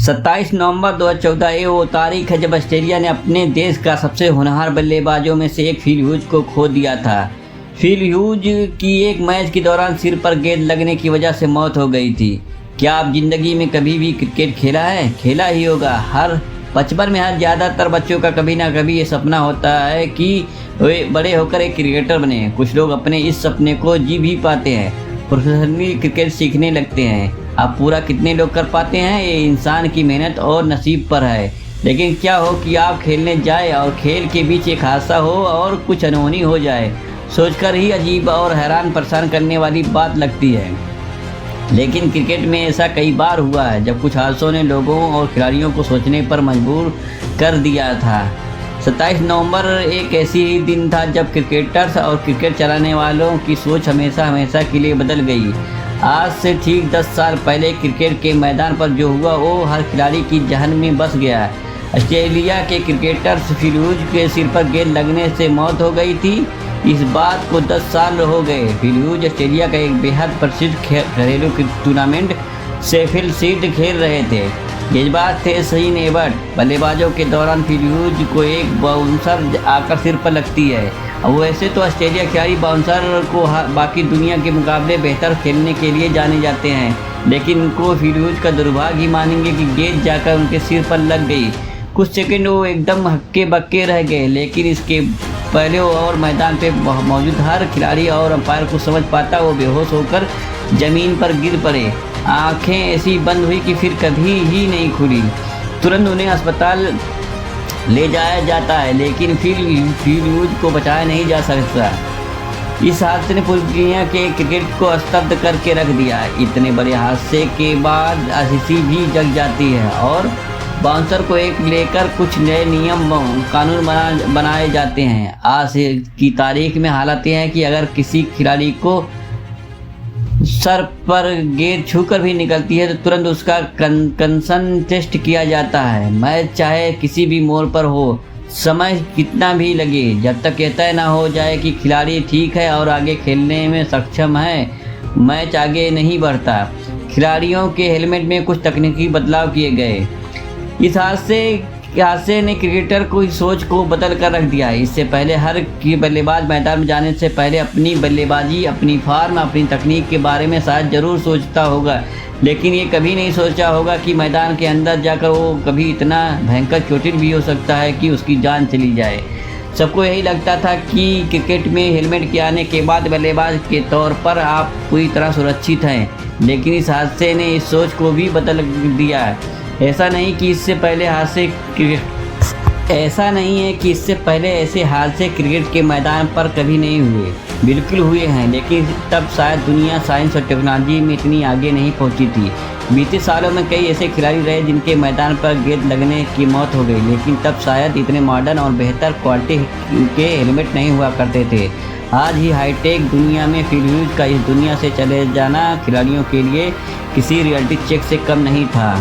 27 नवंबर 2014 ये वो तारीख है जब ऑस्ट्रेलिया ने अपने देश का सबसे होनहार बल्लेबाजों में से एक फिल ह्यूज को खो दिया था। फिल ह्यूज की एक मैच के दौरान सिर पर गेंद लगने की वजह से मौत हो गई थी। क्या आप जिंदगी में कभी भी क्रिकेट खेला है? खेला ही होगा। हर बचपन में हर ज़्यादातर बच्चों का कभी ना कभी ये सपना होता है कि वे बड़े होकर एक क्रिकेटर बने। कुछ लोग अपने इस सपने को जी भी पाते हैं, प्रोफेशनली क्रिकेट सीखने लगते हैं। अब पूरा कितने लोग कर पाते हैं ये इंसान की मेहनत और नसीब पर है। लेकिन क्या हो कि आप खेलने जाए और खेल के बीच एक हादसा हो और कुछ अनहोनी हो जाए, सोचकर ही अजीब और हैरान परेशान करने वाली बात लगती है। लेकिन क्रिकेट में ऐसा कई बार हुआ है जब कुछ हादसों ने लोगों और खिलाड़ियों को सोचने पर मजबूर कर दिया था। 27 नवंबर एक ऐसी ही दिन था जब क्रिकेटर्स और क्रिकेट चलाने वालों की सोच हमेशा के लिए बदल गई। आज से ठीक 10 साल पहले क्रिकेट के मैदान पर जो हुआ वो हर खिलाड़ी की जहन में बस गया। ऑस्ट्रेलिया के क्रिकेटर्स फिल ह्यूज के सिर पर गेंद लगने से मौत हो गई थी। इस बात को 10 साल हो गए। फिल ह्यूज ऑस्ट्रेलिया का एक बेहद प्रसिद्ध घरेलू टूर्नामेंट शेफील्ड शील्ड खेल रहे थे। गेंदबाज थे शहीन एबर्ट। बल्लेबाजों के दौरान फिल ह्यूज को एक बाउंसर आकर सिर पर लगती है। वैसे तो ऑस्ट्रेलिया खिलाड़ी बाउंसर को बाकी दुनिया के मुकाबले बेहतर खेलने के लिए जाने जाते हैं, लेकिन उनको फिल ह्यूज का दुर्भाग्य ही मानेंगे कि गेंद जाकर उनके सिर पर लग गई। कुछ सेकंड वो एकदम हक्के बक्के रह गए, लेकिन इसके पहले और मैदान पे मौजूद हर खिलाड़ी और अंपायर को समझ पाता वो बेहोश होकर ज़मीन पर गिर पड़े। आंखें ऐसी बंद हुई कि फिर कभी ही नहीं खुली। तुरंत उन्हें अस्पताल ले जाया जाता है, लेकिन फिल ह्यूज को बचाया नहीं जा सकता। इस हादसे ने पूरी दुनिया के क्रिकेट को स्तब्ध करके रख दिया। इतने बड़े हादसे के बाद आईसीसी भी जग जाती है और बाउंसर को एक लेकर कुछ नए नियम कानून बनाए जाते हैं। आज की तारीख में हालात ये हैं कि अगर किसी खिलाड़ी को सर पर गेंद छूकर भी निकलती है तो तुरंत उसका कंसर्न टेस्ट किया जाता है। मैच चाहे किसी भी मोड़ पर हो, समय कितना भी लगे, जब तक यह तय ना हो जाए कि खिलाड़ी ठीक है और आगे खेलने में सक्षम है, मैच आगे नहीं बढ़ता। खिलाड़ियों के हेलमेट में कुछ तकनीकी बदलाव किए गए। इस हादसे ने क्रिकेटर की सोच को बदल कर रख दिया है। इससे पहले हर बल्लेबाज मैदान में जाने से पहले अपनी बल्लेबाजी, अपनी फॉर्म, अपनी तकनीक के बारे में शायद ज़रूर सोचता होगा, लेकिन ये कभी नहीं सोचा होगा कि मैदान के अंदर जाकर वो कभी इतना भयंकर चोटिल भी हो सकता है कि उसकी जान चली जाए। सबको यही लगता था कि क्रिकेट में हेलमेट के आने के बाद बल्लेबाज के तौर पर आप पूरी तरह सुरक्षित हैं, लेकिन इस हादसे ने इस सोच को भी बदल दिया है। ऐसा नहीं है कि इससे पहले ऐसे हादसे क्रिकेट के मैदान पर कभी नहीं हुए। बिल्कुल हुए हैं, लेकिन तब शायद दुनिया साइंस और टेक्नोलॉजी में इतनी आगे नहीं पहुंची थी। बीते सालों में कई ऐसे खिलाड़ी रहे जिनके मैदान पर गेंद लगने की मौत हो गई, लेकिन तब शायद इतने मॉडर्न और बेहतर क्वालिटी के हेलमेट नहीं हुआ करते थे। आज ही हाईटेक दुनिया में फिल ह्यूज का इस दुनिया से चले जाना खिलाड़ियों के लिए किसी रियलिटी चेक से कम नहीं था।